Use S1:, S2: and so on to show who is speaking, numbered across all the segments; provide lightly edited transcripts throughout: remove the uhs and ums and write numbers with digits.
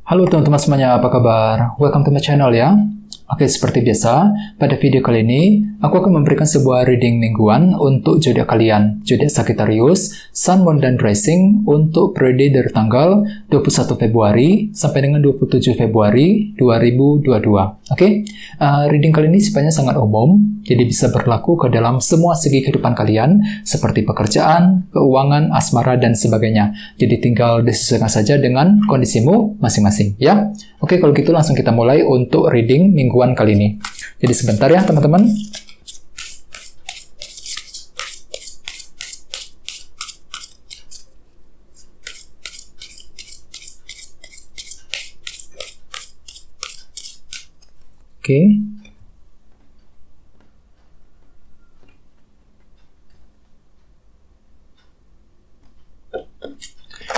S1: Halo teman-teman semuanya, apa kabar? Welcome to my channel ya. Oke, seperti biasa, pada video kali ini, aku akan memberikan sebuah reading mingguan untuk zodiak kalian, zodiak Sagittarius, Sun, Moon, dan Rising untuk periode dari tanggal 21 Februari sampai dengan 27 Februari 2022. Oke, reading kali ini sifatnya sangat umum, jadi bisa berlaku ke dalam semua segi kehidupan kalian, seperti pekerjaan, keuangan, asmara, dan sebagainya. Jadi tinggal disesuaikan saja dengan kondisimu masing-masing, ya. Oke, kalau gitu langsung kita mulai untuk reading mingguan kali ini. Jadi sebentar ya, teman-teman. Oke.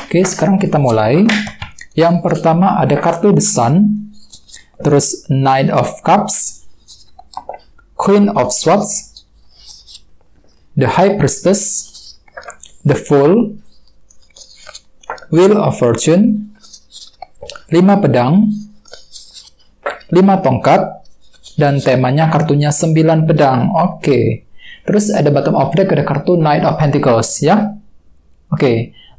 S1: Oke, sekarang kita mulai. Yang pertama ada kartu The Sun, terus Knight of Cups, Queen of Swords, The High Priestess, The Fool, Wheel of Fortune, 5 pedang, 5 tongkat, dan temanya kartunya 9 pedang. Oke. Terus ada bottom of deck ada kartu Knight of Pentacles ya.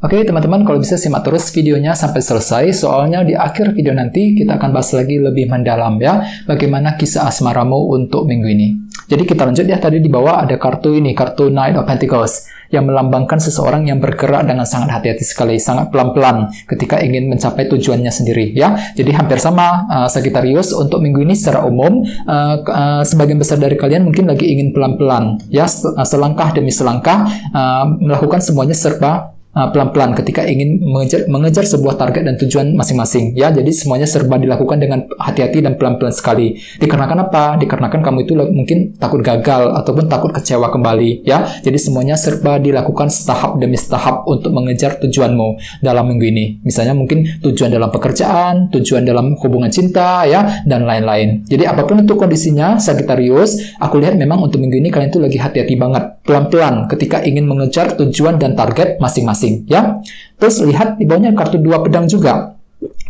S1: Oke, teman-teman, kalau bisa simak terus videonya sampai selesai, soalnya di akhir video nanti kita akan bahas lagi lebih mendalam ya, bagaimana kisah asmaramu untuk minggu ini. Jadi kita lanjut ya, tadi di bawah ada kartu ini, kartu Knight of Pentacles, yang melambangkan seseorang yang bergerak dengan sangat hati-hati sekali, sangat pelan-pelan ketika ingin mencapai tujuannya sendiri ya. Jadi hampir sama Sagittarius untuk minggu ini secara umum, sebagian besar dari kalian mungkin lagi ingin pelan-pelan ya, selangkah demi selangkah, melakukan semuanya serba pelan-pelan ketika ingin mengejar sebuah target dan tujuan masing-masing ya. Jadi semuanya serba dilakukan dengan hati-hati dan pelan-pelan sekali. Dikarenakan apa? Dikarenakan kamu itu mungkin takut gagal ataupun takut kecewa kembali ya. Jadi semuanya serba dilakukan setahap demi setahap untuk mengejar tujuanmu dalam minggu ini. Misalnya mungkin tujuan dalam pekerjaan, tujuan dalam hubungan cinta ya, dan lain-lain. Jadi apapun itu kondisinya Sagittarius, aku lihat memang untuk minggu ini kalian tuh lagi hati-hati banget, pelan-pelan ketika ingin mengejar tujuan dan target masing-masing ya. Terus lihat di bawahnya kartu 2 pedang juga.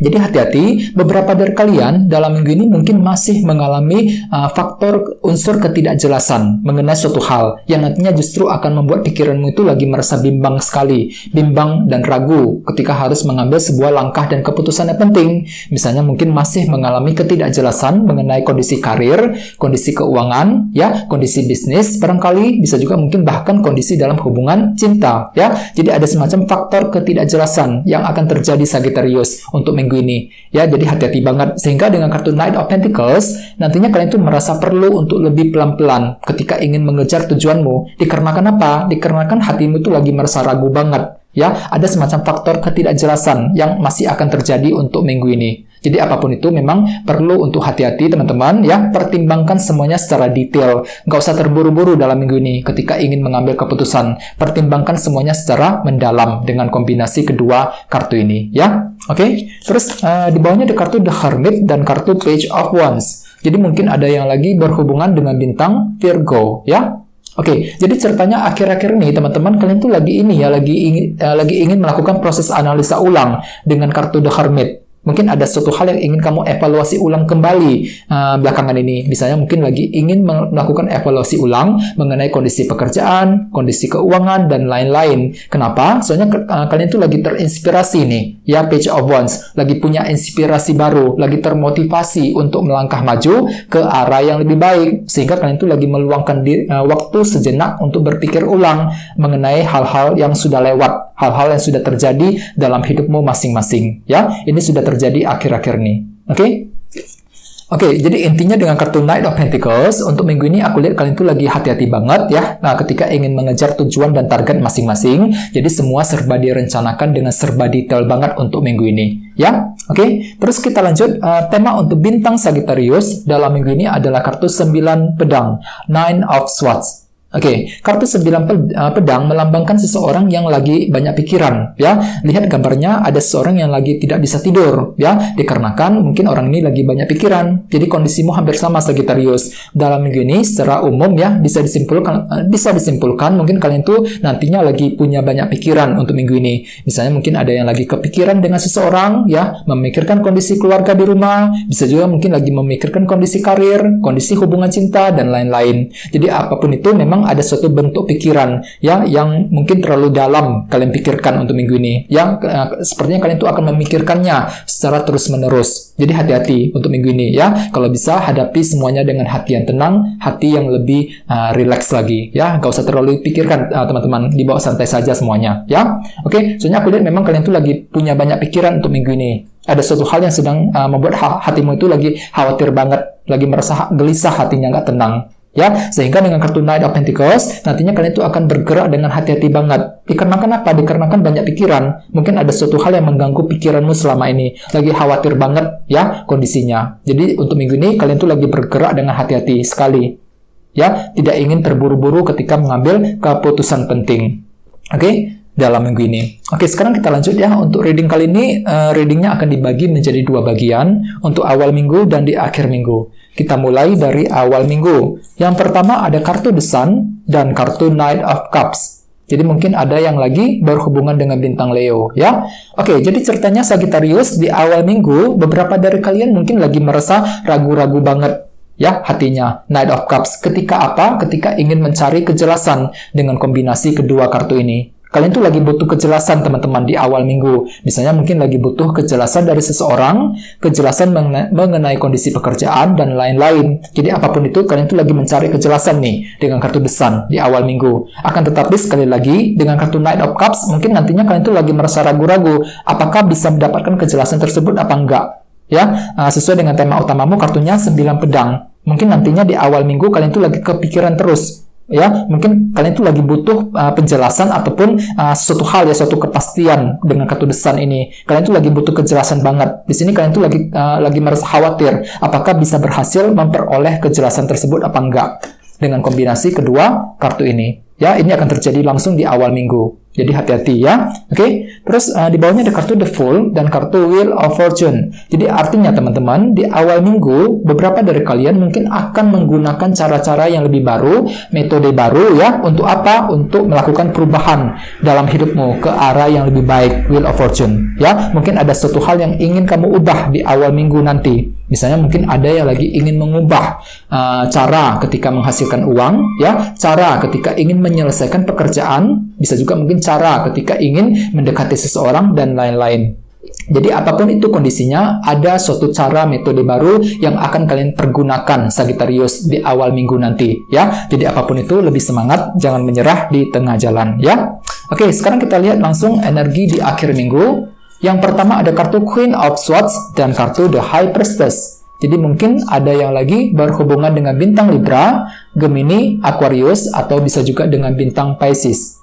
S1: Jadi hati-hati, beberapa dari kalian dalam minggu ini mungkin masih mengalami faktor unsur ketidakjelasan mengenai suatu hal yang nantinya justru akan membuat pikiranmu itu lagi merasa bimbang sekali, bimbang dan ragu ketika harus mengambil sebuah langkah dan keputusan yang penting. Misalnya mungkin masih mengalami ketidakjelasan mengenai kondisi karir, kondisi keuangan, ya, kondisi bisnis, barangkali bisa juga mungkin bahkan kondisi dalam hubungan cinta, ya. Jadi ada semacam faktor ketidakjelasan yang akan terjadi Sagittarius untuk minggu ini ya. Jadi hati-hati banget, sehingga dengan kartu Knight of Pentacles nantinya kalian tuh merasa perlu untuk lebih pelan-pelan ketika ingin mengejar tujuanmu. Dikarenakan apa? Dikarenakan hatimu tuh lagi merasa ragu banget ya. Ada semacam faktor ketidakjelasan yang masih akan terjadi untuk minggu ini. Jadi apapun itu memang perlu untuk hati-hati teman-teman ya. Pertimbangkan semuanya secara detail. Nggak usah terburu-buru dalam minggu ini ketika ingin mengambil keputusan. Pertimbangkan semuanya secara mendalam dengan kombinasi kedua kartu ini ya. Oke. Terus di bawahnya ada kartu The Hermit dan kartu Page of Wands. Jadi mungkin ada yang lagi berhubungan dengan bintang Virgo ya. Oke, jadi ceritanya akhir-akhir ini teman-teman kalian tuh lagi ingin melakukan proses analisa ulang dengan kartu The Hermit. Mungkin ada suatu hal yang ingin kamu evaluasi ulang kembali belakangan ini. Misalnya mungkin lagi ingin melakukan evaluasi ulang mengenai kondisi pekerjaan, kondisi keuangan, dan lain-lain. Kenapa? Soalnya kalian tuh lagi terinspirasi nih. Ya, Page of Wands. Lagi punya inspirasi baru. Lagi termotivasi untuk melangkah maju ke arah yang lebih baik. Sehingga kalian tuh lagi meluangkan waktu sejenak untuk berpikir ulang mengenai hal-hal yang sudah lewat. Hal-hal yang sudah terjadi dalam hidupmu masing-masing. Ya, ini sudah terjadi akhir-akhir ini. Oke, jadi intinya dengan kartu Knight of Pentacles untuk minggu ini aku lihat kalian tuh lagi hati-hati banget ya. Nah, ketika ingin mengejar tujuan dan target masing-masing, jadi semua serba direncanakan dengan serba detail banget untuk minggu ini ya. Oke, terus kita lanjut. Tema untuk bintang Sagittarius dalam minggu ini adalah kartu 9 pedang, Nine of Swords. Oke, kartu 9 pedang melambangkan seseorang yang lagi banyak pikiran, ya. Lihat gambarnya, ada seseorang yang lagi tidak bisa tidur, ya, dikarenakan mungkin orang ini lagi banyak pikiran. Jadi kondisimu hampir sama, Sagittarius. Dalam minggu ini secara umum ya bisa disimpulkan mungkin kalian tuh nantinya lagi punya banyak pikiran untuk minggu ini. Misalnya mungkin ada yang lagi kepikiran dengan seseorang, ya, memikirkan kondisi keluarga di rumah, bisa juga mungkin lagi memikirkan kondisi karir, kondisi hubungan cinta dan lain-lain. Jadi apapun itu memang ada suatu bentuk pikiran ya yang mungkin terlalu dalam kalian pikirkan untuk minggu ini, yang sepertinya kalian itu akan memikirkannya secara terus-menerus. Jadi hati-hati untuk minggu ini ya. Kalau bisa hadapi semuanya dengan hati yang tenang, hati yang lebih rileks lagi ya. Gak usah terlalu pikirkan teman-teman, dibawa santai saja semuanya ya. Oke, soalnya aku lihat memang kalian tuh lagi punya banyak pikiran untuk minggu ini. Ada suatu hal yang sedang membuat hatimu itu lagi khawatir banget, lagi merasa gelisah, hatinya nggak tenang. Ya, sehingga dengan kartu Knight of Pentacles nantinya kalian itu akan bergerak dengan hati-hati banget. Dikarenakan apa? Dikarenakan banyak pikiran. Mungkin ada suatu hal yang mengganggu pikiranmu selama ini. Lagi khawatir banget ya kondisinya. Jadi untuk minggu ini kalian tuh lagi bergerak dengan hati-hati sekali. Ya, tidak ingin terburu-buru ketika mengambil keputusan penting. Oke? Dalam minggu ini. Oke, sekarang kita lanjut ya. Untuk reading kali ini, readingnya akan dibagi menjadi 2 bagian. Untuk awal minggu dan di akhir minggu. Kita mulai dari awal minggu. Yang pertama ada kartu The Sun dan kartu Knight of Cups. Jadi mungkin ada yang lagi berhubungan dengan bintang Leo ya. Oke, jadi ceritanya Sagittarius di awal minggu, beberapa dari kalian mungkin lagi merasa ragu-ragu banget ya hatinya. Knight of Cups. Ketika apa? Ketika ingin mencari kejelasan dengan kombinasi kedua kartu ini. Kalian tuh lagi butuh kejelasan teman-teman di awal minggu. Misalnya mungkin lagi butuh kejelasan dari seseorang, kejelasan mengenai kondisi pekerjaan, dan lain-lain. Jadi apapun itu, kalian tuh lagi mencari kejelasan nih dengan kartu The Sun di awal minggu. Akan tetapi sekali lagi, dengan kartu Knight of Cups, mungkin nantinya kalian tuh lagi merasa ragu-ragu. Apakah bisa mendapatkan kejelasan tersebut apa enggak? Ya, sesuai dengan tema utamamu, kartunya 9 pedang. Mungkin nantinya di awal minggu kalian tuh lagi kepikiran terus. Ya, mungkin kalian tuh lagi butuh penjelasan ataupun suatu hal ya, suatu kepastian dengan kartu The Sun ini. Kalian tuh lagi butuh kejelasan banget. Di sini kalian tuh lagi merasa khawatir apakah bisa berhasil memperoleh kejelasan tersebut apa enggak dengan kombinasi kedua kartu ini. Ya, ini akan terjadi langsung di awal minggu. Jadi hati-hati ya. Oke. Terus di bawahnya ada kartu The Fool dan kartu Wheel of Fortune. Jadi artinya teman-teman, di awal minggu beberapa dari kalian mungkin akan menggunakan cara-cara yang lebih baru, metode baru ya. Untuk apa? Untuk melakukan perubahan dalam hidupmu ke arah yang lebih baik. Wheel of Fortune ya. Mungkin ada suatu hal yang ingin kamu ubah di awal minggu nanti. Misalnya mungkin ada yang lagi ingin mengubah cara ketika menghasilkan uang ya, cara ketika ingin menyelesaikan pekerjaan, bisa juga mungkin cara ketika ingin mendekati seseorang dan lain-lain. Jadi apapun itu kondisinya, ada suatu cara metode baru yang akan kalian pergunakan Sagittarius di awal minggu nanti ya. Jadi apapun itu lebih semangat, jangan menyerah di tengah jalan ya. Oke, sekarang kita lihat langsung energi di akhir minggu. Yang pertama ada kartu Queen of Swords dan kartu The High Priestess. Jadi mungkin ada yang lagi berhubungan dengan bintang Libra, Gemini, Aquarius, atau bisa juga dengan bintang Pisces.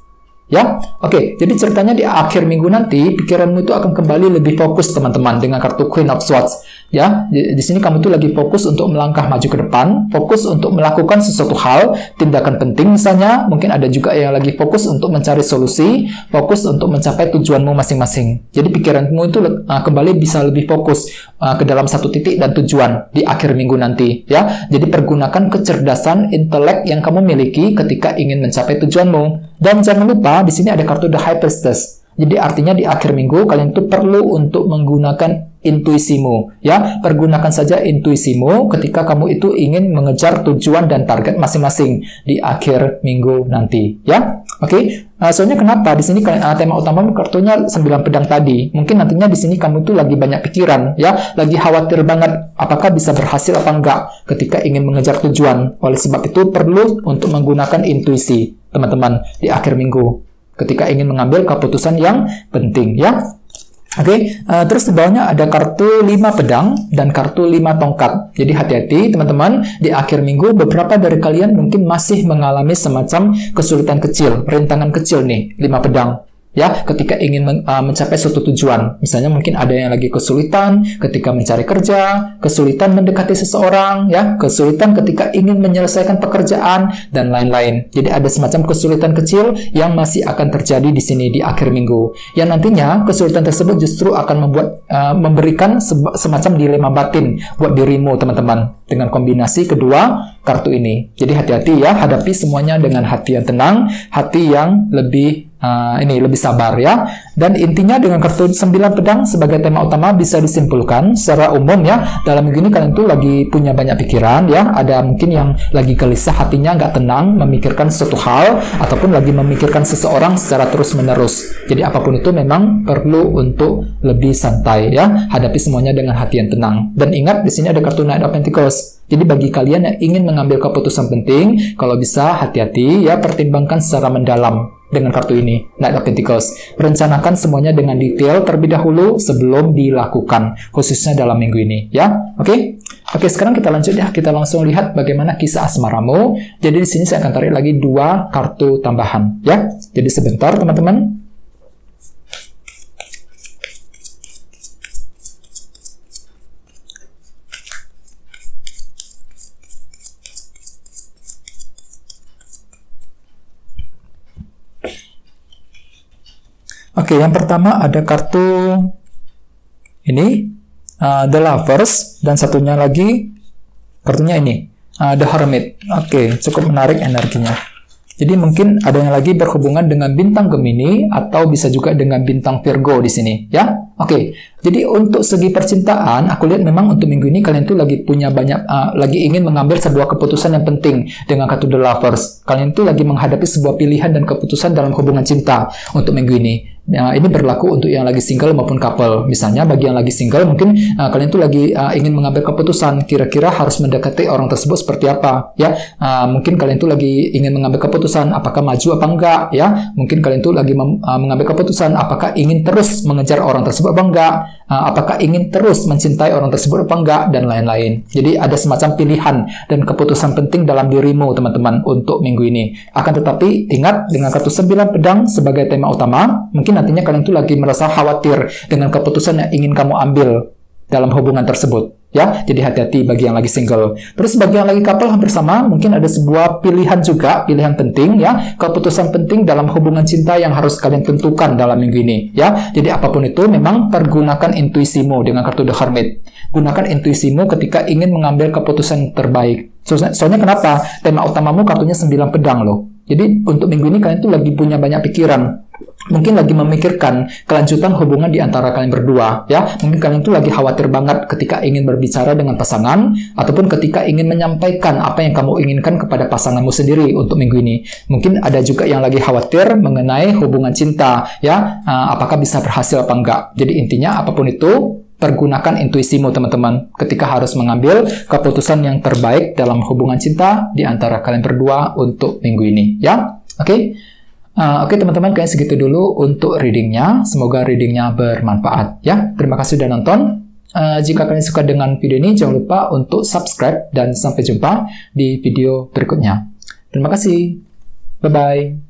S1: Ya, oke. Jadi ceritanya di akhir minggu nanti pikiranmu itu akan kembali lebih fokus teman-teman dengan kartu Queen of Swords. Ya, di sini kamu tuh lagi fokus untuk melangkah maju ke depan, fokus untuk melakukan sesuatu hal, tindakan penting misalnya. Mungkin ada juga yang lagi fokus untuk mencari solusi, fokus untuk mencapai tujuanmu masing-masing. Jadi pikiranmu itu kembali bisa lebih fokus ke dalam satu titik dan tujuan di akhir minggu nanti. Ya, jadi pergunakan kecerdasan intelek yang kamu miliki ketika ingin mencapai tujuanmu. Dan jangan lupa di sini ada kartu The High Priestess. Jadi artinya di akhir minggu kalian tuh perlu untuk menggunakan intuisimu, ya. Pergunakan saja intuisimu ketika kamu itu ingin mengejar tujuan dan target masing-masing di akhir minggu nanti, ya. Oke. Soalnya kenapa? Di sini tema utama kartunya 9 pedang tadi. Mungkin nantinya di sini kamu tuh lagi banyak pikiran, ya. Lagi khawatir banget apakah bisa berhasil apa enggak ketika ingin mengejar tujuan. Oleh sebab itu perlu untuk menggunakan intuisi, teman-teman, di akhir minggu ketika ingin mengambil keputusan yang penting, ya. Oke, terus di bawahnya ada kartu 5 pedang dan kartu 5 tongkat. Jadi hati-hati teman-teman, di akhir minggu beberapa dari kalian mungkin masih mengalami semacam kesulitan kecil, rintangan kecil nih, 5 pedang. ya, ketika ingin mencapai suatu tujuan. Misalnya mungkin ada yang lagi kesulitan ketika mencari kerja, kesulitan mendekati seseorang, ya, kesulitan ketika ingin menyelesaikan pekerjaan, dan lain-lain. Jadi ada semacam kesulitan kecil yang masih akan terjadi di sini di akhir minggu. Yang nantinya kesulitan tersebut justru akan memberikan semacam dilema batin buat dirimu, teman-teman, dengan kombinasi kedua kartu ini. Jadi hati-hati ya, hadapi semuanya dengan hati yang tenang, hati yang lebih lebih sabar ya. Dan intinya dengan kartu 9 pedang sebagai tema utama bisa disimpulkan secara umum ya, dalam minggu ini kalian tuh lagi punya banyak pikiran ya, ada mungkin yang lagi gelisah hatinya, nggak tenang memikirkan sesuatu hal, ataupun lagi memikirkan seseorang secara terus-menerus. Jadi apapun itu memang perlu untuk lebih santai ya, hadapi semuanya dengan hati yang tenang. Dan ingat di sini ada kartu Knight of Pentacles. Jadi bagi kalian yang ingin mengambil keputusan penting, kalau bisa hati-hati ya, pertimbangkan secara mendalam dengan kartu ini, Knight of Pentacles. Rencanakan semuanya dengan detail terlebih dahulu sebelum dilakukan, khususnya dalam minggu ini ya. Oke, sekarang kita lanjut ya. Kita langsung lihat bagaimana kisah asmaramu. Jadi di sini saya akan tarik lagi 2 kartu tambahan ya. Jadi sebentar teman-teman. Oke, yang pertama ada kartu ini, The Lovers, dan satunya lagi kartunya ini, The Hermit. Oke, cukup menarik energinya. Jadi mungkin ada yang lagi berhubungan dengan bintang Gemini atau bisa juga dengan bintang Virgo di sini, ya. Oke, jadi untuk segi percintaan, aku lihat memang untuk minggu ini kalian tuh lagi punya banyak, lagi ingin mengambil sebuah keputusan yang penting dengan kartu The Lovers. Kalian tuh lagi menghadapi sebuah pilihan dan keputusan dalam hubungan cinta untuk minggu ini. Nah, ini berlaku untuk yang lagi single maupun couple. Misalnya bagi yang lagi single, mungkin kalian tuh lagi ingin mengambil keputusan kira-kira harus mendekati orang tersebut seperti apa, ya. Mungkin kalian tuh lagi ingin mengambil keputusan apakah maju apa enggak, ya. Mungkin kalian tuh lagi mengambil keputusan apakah ingin terus mengejar orang tersebut apa enggak, apakah ingin terus mencintai orang tersebut apa enggak, dan lain-lain. Jadi ada semacam pilihan dan keputusan penting dalam dirimu, teman-teman, untuk minggu ini. Akan tetapi ingat, dengan kartu 9 pedang sebagai tema utama, mungkin nantinya kalian tuh lagi merasa khawatir dengan keputusan yang ingin kamu ambil dalam hubungan tersebut, ya. Jadi hati-hati bagi yang lagi single. Terus bagi yang lagi couple hampir sama, mungkin ada sebuah pilihan juga, pilihan penting ya, keputusan penting dalam hubungan cinta yang harus kalian tentukan dalam minggu ini, ya. Jadi apapun itu memang pergunakan intuisimu dengan kartu The Hermit. Gunakan intuisimu ketika ingin mengambil keputusan terbaik. Soalnya kenapa? Tema utamamu kartunya 9 pedang loh. Jadi untuk minggu ini kalian tuh lagi punya banyak pikiran. Mungkin lagi memikirkan kelanjutan hubungan di antara kalian berdua, ya. Mungkin kalian tuh lagi khawatir banget ketika ingin berbicara dengan pasangan, ataupun ketika ingin menyampaikan apa yang kamu inginkan kepada pasanganmu sendiri untuk minggu ini. Mungkin ada juga yang lagi khawatir mengenai hubungan cinta, ya. Apakah bisa berhasil apa enggak. Jadi intinya apapun itu, pergunakan intuisimu, teman-teman, ketika harus mengambil keputusan yang terbaik dalam hubungan cinta di antara kalian berdua untuk minggu ini, ya. Oke, teman-teman, kayaknya segitu dulu untuk readingnya. Semoga readingnya bermanfaat, ya. Terima kasih sudah nonton. Jika kalian suka dengan video ini, jangan lupa untuk subscribe, dan sampai jumpa di video berikutnya. Terima kasih. Bye-bye.